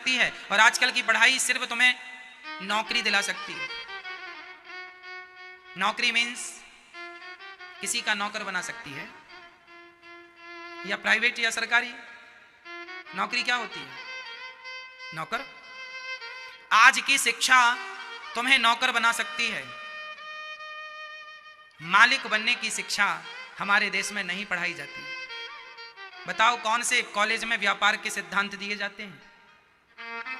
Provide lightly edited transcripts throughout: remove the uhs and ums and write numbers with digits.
सकती है, और आजकल की पढ़ाई सिर्फ तुम्हें नौकरी दिला सकती है। नौकरी मीन्स किसी का नौकर बना सकती है, या प्राइवेट या सरकारी। नौकरी क्या होती है? नौकर। आज की शिक्षा तुम्हें नौकर बना सकती है, मालिक बनने की शिक्षा हमारे देश में नहीं पढ़ाई जाती। बताओ कौन से कॉलेज में व्यापार के सिद्धांत दिए जाते हैं?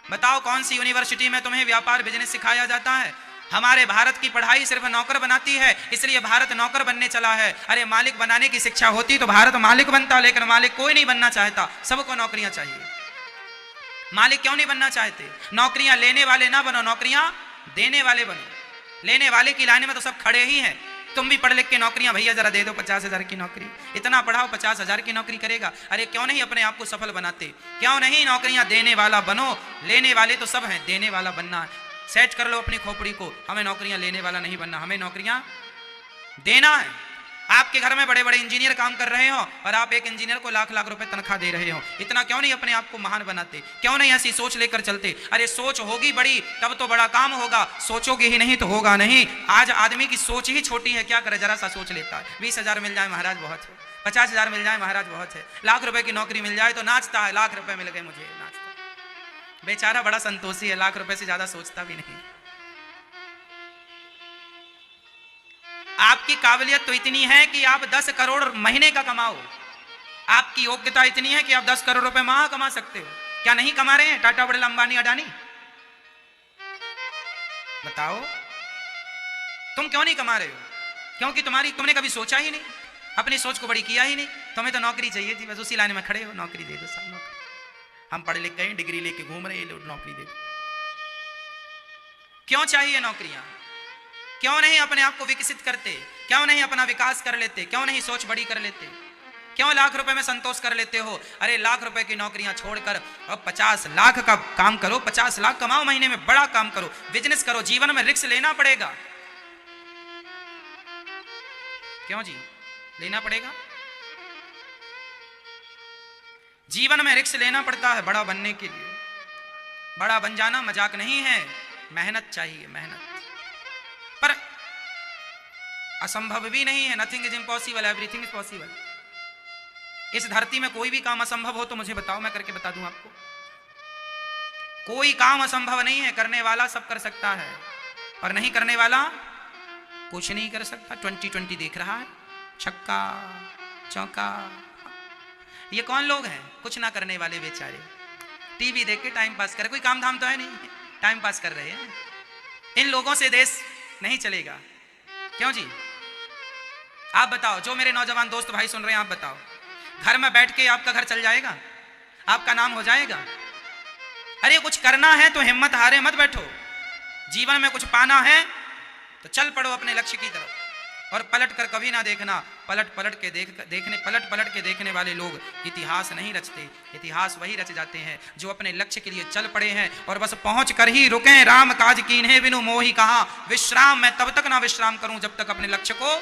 बताओ कौन सी यूनिवर्सिटी में तुम्हें व्यापार बिजनेस सिखाया जाता है? हमारे भारत की पढ़ाई सिर्फ नौकर बनाती है, इसलिए भारत नौकर बनने चला है। अरे मालिक बनाने की शिक्षा होती तो भारत मालिक बनता, लेकिन मालिक कोई नहीं बनना चाहता, सबको नौकरियां चाहिए। मालिक क्यों नहीं बनना चाहते? नौकरियां लेने वाले ना बनो, नौकरियां देने वाले बनो। लेने वाले की लाइन में तो सब खड़े ही हैं। तुम भी पढ़ लिख के नौकरियां, भैया जरा दे दो 50,000 की नौकरी, इतना पढ़ाओ 50,000 की नौकरी करेगा। अरे क्यों नहीं अपने आप को सफल बनाते? क्यों नहीं नौकरियां देने वाला बनो? लेने वाले तो सब हैं, देने वाला बनना है। सेट कर लो अपनी खोपड़ी को, हमें नौकरियां लेने वाला नहीं बनना, हमें नौकरियां देना है। आपके घर में बड़े बड़े इंजीनियर काम कर रहे हो और आप एक इंजीनियर को लाख लाख रुपए तनख्वाह दे रहे हो, इतना क्यों नहीं अपने आप को महान बनाते? क्यों नहीं ऐसी सोच लेकर चलते? अरे सोच होगी बड़ी तब तो बड़ा काम होगा, सोचोगे ही नहीं तो होगा नहीं। आज आदमी की सोच ही छोटी है, क्या करे, जरा सा सोच लेता है। 20,000 मिल जाए महाराज बहुत है, 50,000 मिल जाए महाराज बहुत है, लाख रुपए की नौकरी मिल जाए तो नाचता है, लाख रुपए मिल गए मुझे, नाचता। बेचारा बड़ा संतोषी है, लाख रुपए से ज्यादा सोचता भी नहीं। आपकी काबिलियत तो इतनी है कि आप 10 करोड़ महीने का कमाओ, आपकी योग्यता इतनी है कि आप 10 करोड़ रुपए माह कमा सकते हो। क्या नहीं कमा रहे हैं टाटा, बिरला, अंबानी, अडानी? बताओ तुम क्यों नहीं कमा रहे हो? क्योंकि तुमने कभी सोचा ही नहीं, अपनी सोच को बड़ी किया ही नहीं। तुम्हें तो नौकरी चाहिए थी, बस उसी लाइन में खड़े हो, नौकरी दे दो साहब, नौकरी। हम पढ़ लिख गए, डिग्री लेके घूम रहे, नौकरी दे दो। क्यों चाहिए नौकरियां? क्यों नहीं अपने आप को विकसित करते? क्यों नहीं अपना विकास कर लेते? क्यों नहीं सोच बड़ी कर लेते? क्यों लाख रुपए में संतोष कर लेते हो? अरे लाख रुपए की नौकरियां छोड़कर अब 50 लाख का काम करो, 50 लाख कमाओ महीने में, बड़ा काम करो, बिजनेस करो। जीवन में रिस्क लेना पड़ेगा। क्यों जी लेना पड़ेगा? जीवन में रिस्क लेना पड़ता है बड़ा बनने के लिए। बड़ा बन जाना मजाक नहीं है, मेहनत चाहिए, मेहनत। पर असंभव भी नहीं है, nothing is impossible, everything is possible. इस धरती में कोई भी काम असंभव हो तो मुझे बताओ, मैं करके बता दूं आपको। कोई काम असंभव नहीं है, करने वाला सब कर सकता है, और नहीं करने वाला कुछ नहीं कर सकता। 2020 देख रहा है, छक्का चौका। ये कौन लोग हैं? कुछ ना करने वाले बेचारे, टीवी देख के टाइम पास कर, कोई काम धाम तो है नहीं, टाइम पास कर रहे हैं। इन लोगों से देश नहीं चलेगा। क्यों जी? आप बताओ, जो मेरे नौजवान दोस्त भाई सुन रहे हैं, आप बताओ, घर में बैठ के आपका घर चल जाएगा? आपका नाम हो जाएगा? अरे कुछ करना है तो हिम्मत हारे मत बैठो। जीवन में कुछ पाना है तो चल पड़ो अपने लक्ष्य की तरफ, और पलट कर कभी ना देखना। पलट पलट के देखने वाले लोग इतिहास नहीं रचते, इतिहास वही रच जाते हैं जो अपने लक्ष्य के लिए चल पड़े हैं और बस पहुंच कर ही रुके। राम काज कीन्हे बिनु मोहि कहा, विश्राम मैं तब तक ना विश्राम करूं जब तक अपने लक्ष्य को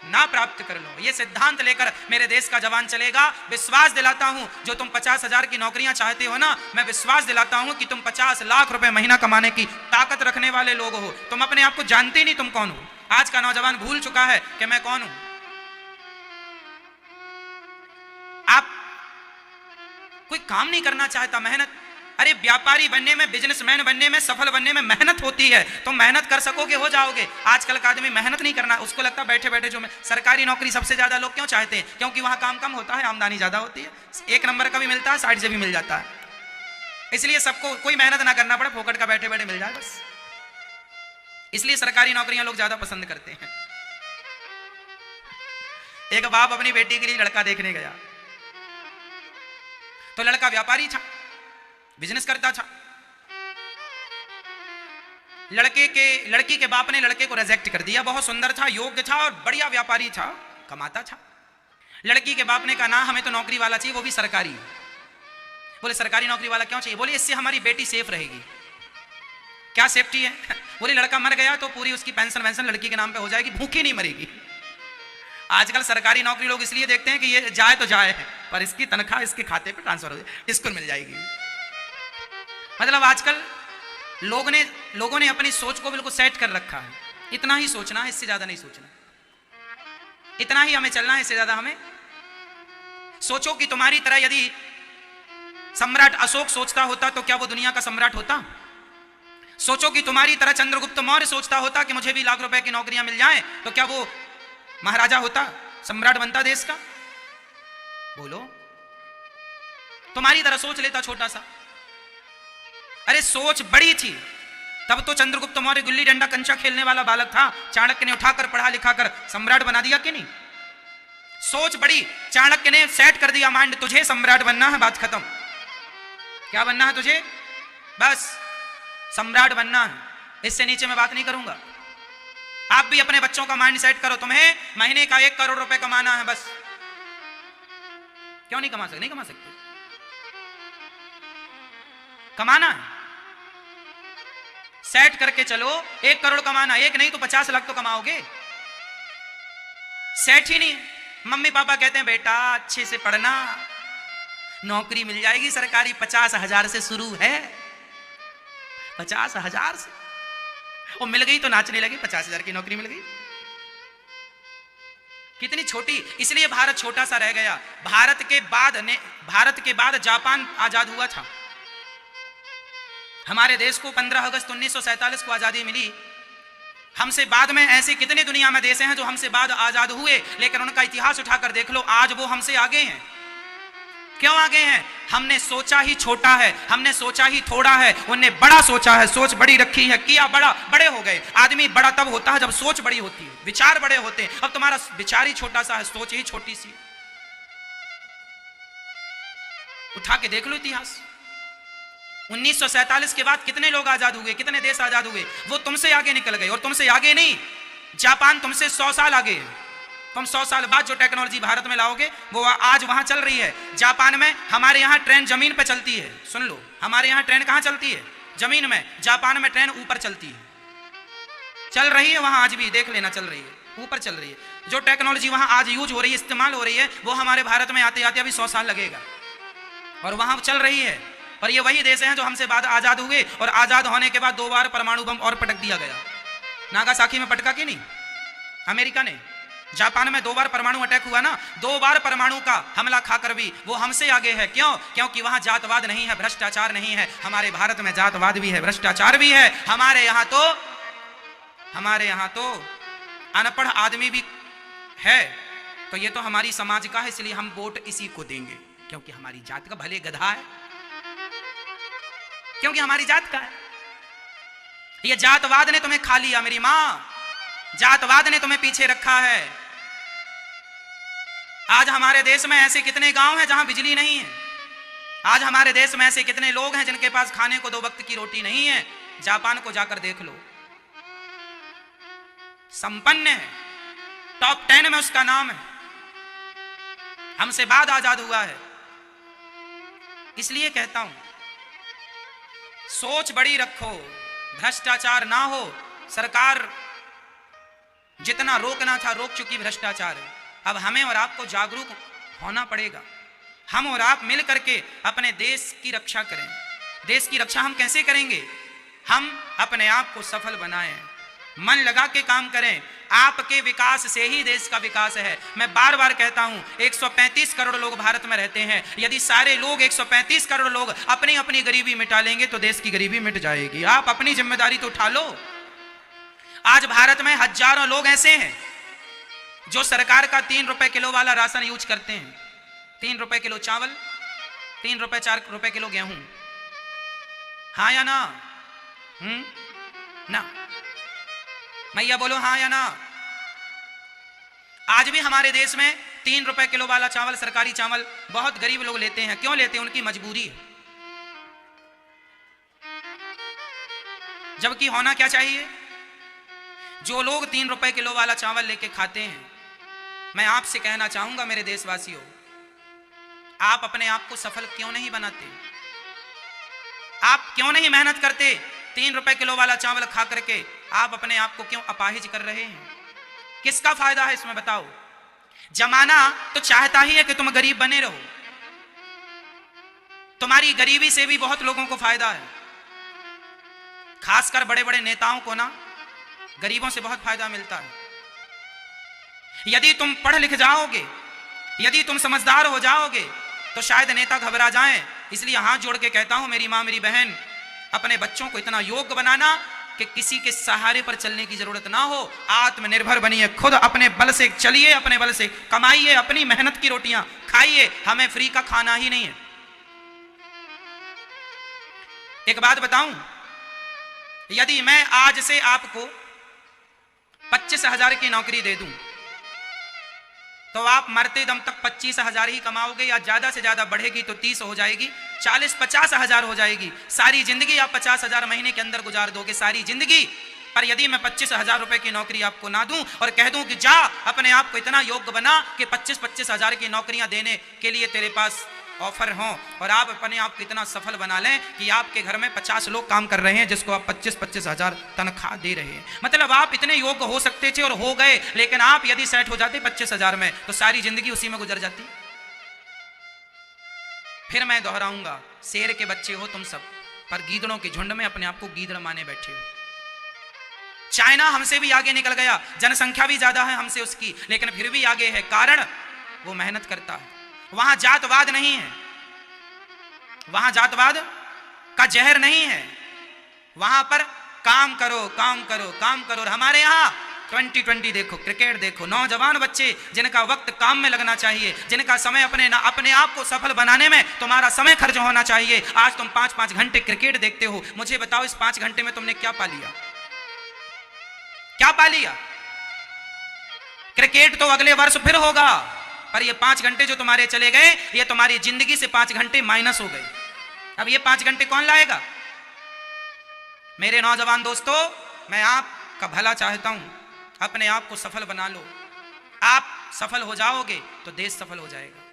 ना प्राप्त कर लो। ये सिद्धांत लेकर मेरे देश का जवान चलेगा। विश्वास दिलाता हूं, जो तुम 50,000 की नौकरियां चाहते हो ना, मैं विश्वास दिलाता हूं कि तुम 50 लाख रुपए महीना कमाने की ताकत रखने वाले लोग हो। तुम अपने आप को जानते ही नहीं तुम कौन हो। आज का नौजवान भूल चुका है कि मैं कौन हूं। आप कोई काम नहीं करना चाहता, मेहनत। अरे व्यापारी बनने में, बिजनेसमैन बनने में, सफल बनने में मेहनत होती है। तुम मेहनत कर सकोगे, हो जाओगे। आजकल का आदमी मेहनत नहीं करना, उसको लगता है बैठे बैठे जो सरकारी नौकरी सबसे ज्यादा लोग क्यों चाहते हैं? क्योंकि वहां काम कम होता है, आमदनी ज्यादा होती है, 1 नंबर का भी मिलता है, साइड से भी मिल जाता है। इसलिए सबको कोई मेहनत ना करना पड़े, फोकट का बैठे बैठे मिल जाए बस। इसलिए सरकारी नौकरियां लोग ज्यादा पसंद करते हैं। एक बाप अपनी बेटी के लिए लड़का देखने गया, तो लड़का व्यापारी था, बिजनेस करता था। लड़की के बाप ने लड़के को रिजेक्ट कर दिया। बहुत सुंदर था, योग्य था और बढ़िया व्यापारी था, कमाता था। लड़की के बाप ने कहा ना, हमें तो नौकरी वाला चाहिए, वो भी सरकारी। बोले सरकारी नौकरी वाला क्यों चाहिए? बोले इससे हमारी बेटी सेफ रहेगी। क्या सेफ्टी है? बोले लड़का मर गया तो पूरी उसकी पेंशन वेंशन लड़की के नाम पे हो जाएगी, भूखी नहीं मरेगी। आजकल सरकारी नौकरी लोग इसलिए देखते हैं कि ये जाए तो जाए है, पर इसकी तनख्वाह इसके खाते पे ट्रांसफर हो जाए, इसको मिल जाएगी। मतलब आजकल लोगों ने अपनी सोच को बिल्कुल सेट कर रखा है, इतना ही सोचना है, इससे ज्यादा नहीं सोचना, इतना ही हमें चलना है, इससे ज्यादा हमें। सोचो कि तुम्हारी तरह यदि सम्राट अशोक सोचता होता तो क्या वो दुनिया का सम्राट होता? सोचो कि तुम्हारी तरह चंद्रगुप्त मौर्य सोचता होता कि मुझे भी लाख रुपए की नौकरियां मिल जाएं, तो क्या वो महाराजा होता, सम्राट बनता देश का? बोलो। तुम्हारी तरह सोच लेता छोटा सा। अरे सोच बड़ी थी, तब तो चंद्रगुप्त मौर्य गुल्ली डंडा कंचा खेलने वाला बालक था, चाणक्य ने उठाकर पढ़ा लिखा कर सम्राट बना दिया कि नहीं? सोच बड़ी, चाणक्य ने सेट कर दिया माइंड, तुझे सम्राट बनना है, बात खत्म। क्या बनना है तुझे? बस सम्राट बनना है, इससे नीचे मैं बात नहीं करूंगा। आप भी अपने बच्चों का माइंड सेट करो, तुम्हें महीने का 1 करोड़ रुपए कमाना है, बस। क्यों नहीं कमा सकते? नहीं कमा सकते, कमाना है। सेट करके चलो, 1 करोड़ कमाना, 1 नहीं तो 50 लाख तो कमाओगे। सेट ही नहीं। मम्मी पापा कहते हैं बेटा अच्छे से पढ़ना, नौकरी मिल जाएगी सरकारी, 50,000 से शुरू है, 50,000 से। वो मिल गई तो नाचने लगे, 50,000 की नौकरी मिल गई। कितनी छोटी, इसलिए भारत छोटा सा रह गया। भारत के बाद जापान आजाद हुआ था। हमारे देश को 15 अगस्त 1947 को आजादी मिली। हमसे बाद में ऐसे कितने दुनिया में देश हैं जो हमसे बाद आजाद हुए, लेकिन उनका इतिहास उठाकर देख लो, आज वो हमसे आगे हैं। क्यों आगे हैं? हमने सोचा ही छोटा है, हमने सोचा ही थोड़ा है, उन्हें बड़ा सोचा है, सोच बड़ी रखी है, किया बड़ा, बड़े हो गए। आदमी बड़ा तब होता है जब सोच बड़ी होती है, विचार बड़े होते हैं। अब तुम्हारा विचार ही छोटा सा है, सोच ही छोटी सी। उठा के देख लो इतिहास। 1947 के बाद कितने लोग आजाद हुए, कितने देश आजाद हुए? वो तुमसे आगे निकल गए। और तुमसे आगे नहीं, जापान तुमसे 100 साल आगे है। तुम 100 साल बाद जो टेक्नोलॉजी भारत में लाओगे वो आज वहां चल रही है जापान में। हमारे यहां ट्रेन जमीन पे चलती है, सुन लो, हमारे यहां ट्रेन कहां चलती है? जमीन में। जापान में ट्रेन ऊपर चलती है, चल रही है वहां आज भी, देख लेना, चल रही है, ऊपर चल रही है। जो टेक्नोलॉजी वहां आज यूज हो रही है, इस्तेमाल हो रही है, वो हमारे भारत में आते आते अभी 100 साल लगेगा, और वहां चल रही है। और ये वही देश हैं जो हमसे बाद आजाद हुए, और आजाद होने के बाद 2 बार परमाणु बम और पटक दिया गया। नागासाकी में पटका कि नहीं अमेरिका ने? जापान में 2 बार परमाणु अटैक हुआ ना, 2 बार परमाणु का हमला खाकर भी वो हमसे आगे है। क्यों? क्योंकि वहां जातवाद नहीं है, भ्रष्टाचार नहीं है। हमारे भारत में जातवाद भी है, भ्रष्टाचार भी है। हमारे यहां तो अनपढ़ आदमी भी है। तो ये तो हमारी समाज का है, इसलिए हम वोट इसी को देंगे, क्योंकि हमारी जात का, भले गधा है, क्योंकि हमारी जात का है। ये जातवाद ने तुम्हें खा लिया मेरी मां, जातवाद ने तुम्हें पीछे रखा है। आज हमारे देश में ऐसे कितने गांव हैं जहां बिजली नहीं है। आज हमारे देश में ऐसे कितने लोग हैं जिनके पास खाने को 2 वक्त की रोटी नहीं है। जापान को जाकर देख लो, संपन्न है, टॉप 10 में उसका नाम है, हमसे बाद आजाद हुआ है। इसलिए कहता हूं, सोच बड़ी रखो, भ्रष्टाचार ना हो। सरकार जितना रोकना था रोक चुकी भ्रष्टाचार। अब हमें और आपको जागरूक होना पड़ेगा। हम और आप मिल करके अपने देश की रक्षा करें। देश की रक्षा हम कैसे करेंगे? हम अपने आप को सफल बनाएं, मन लगा के काम करें। आपके विकास से ही देश का विकास है। मैं बार बार कहता हूं, 135 करोड़ लोग भारत में रहते हैं। यदि सारे लोग 135 करोड़ लोग अपनी अपनी गरीबी मिटा लेंगे तो देश की गरीबी मिट जाएगी। आप अपनी जिम्मेदारी तो उठा लो। आज भारत में हजारों लोग ऐसे हैं जो सरकार का 3 रुपए किलो वाला राशन यूज करते हैं। 3 रुपए किलो चावल, 3 रुपए 4 रुपए किलो गेहूं। हाँ या ना? ना। मैया बोलो हाँ या ना? आज भी हमारे देश में 3 रुपए किलो वाला चावल, सरकारी चावल, बहुत गरीब लोग लेते हैं। क्यों लेते हैं? उनकी मजबूरी है। जबकि होना क्या चाहिए? जो लोग 3 रुपए किलो वाला चावल लेके खाते हैं, मैं आपसे कहना चाहूंगा मेरे देशवासियों, आप अपने आप को सफल क्यों नहीं बनाते? आप क्यों नहीं मेहनत करते? 3 रुपए किलो वाला चावल खा करके आप अपने आप को क्यों अपाहिज कर रहे हैं? किसका फायदा है इसमें बताओ? जमाना तो चाहता ही है कि तुम गरीब बने रहो। तुम्हारी गरीबी से भी बहुत लोगों को फायदा है। खासकर बड़े बड़े नेताओं को ना गरीबों से बहुत फायदा मिलता है। यदि तुम पढ़ लिख जाओगे, यदि तुम समझदार हो जाओगे तो शायद नेता घबरा जाएं। इसलिए हाथ जोड़ के कहता हूं मेरी मां मेरी बहन, अपने बच्चों को इतना योग्य बनाना कि किसी के सहारे पर चलने की जरूरत ना हो। आत्मनिर्भर बनिए, खुद अपने बल से चलिए, अपने बल से कमाइए, अपनी मेहनत की रोटियां खाइए। हमें फ्री का खाना ही नहीं है। एक बात बताऊं, यदि मैं आज से आपको 25,000 की नौकरी दे दूं तो आप मरते दम तक 25,000 ही कमाओगे, या ज्यादा से ज्यादा बढ़ेगी तो 30 हो जाएगी, 40-50,000 हो जाएगी। सारी जिंदगी आप 50,000 महीने के अंदर गुजार दोगे, सारी जिंदगी। पर यदि मैं 25,000 रुपए की नौकरी आपको ना दूं और कह दूं कि जा अपने आप को इतना योग्य बना कि 25,000 की नौकरियां देने के लिए तेरे पास ऑफर हो, और आप अपने आप को इतना सफल बना लें कि आपके घर में 50 लोग काम कर रहे हैं जिसको आप 25,000 तनख्वाह दे रहे हैं। मतलब आप इतने योग्य हो सकते थे और हो गए, लेकिन आप यदि सेट हो जाते 25,000 में तो सारी जिंदगी उसी में गुजर जाती। फिर मैं दोहराऊंगा, शेर के बच्चे हो तुम सब, पर गीदड़ों के झुंड में अपने आप को गीदड़ माने बैठे हो। चाइना हमसे भी आगे निकल गया, जनसंख्या भी ज्यादा है हमसे उसकी, लेकिन फिर भी आगे है, कारण वो मेहनत करता है। वहां जातवाद नहीं है, वहां जातवाद का जहर नहीं है, वहां पर काम करो काम करो काम करो। और हमारे यहाँ 2020 देखो, क्रिकेट देखो, नौजवान बच्चे जिनका वक्त काम में लगना चाहिए, जिनका समय अपने आप को सफल बनाने में तुम्हारा समय खर्च होना चाहिए। आज तुम 5-5 घंटे क्रिकेट देखते हो। मुझे बताओ इस 5 घंटे में तुमने क्या पा लिया? क्या पा लिया? क्रिकेट तो अगले वर्ष फिर होगा, पर ये 5 घंटे जो तुम्हारे चले गए, ये तुम्हारी जिंदगी से 5 घंटे माइनस हो गए। अब ये 5 घंटे कौन लाएगा? मेरे नौजवान दोस्तों, मैं आपका भला चाहता हूं, अपने आप को सफल बना लो। आप सफल हो जाओगे तो देश सफल हो जाएगा।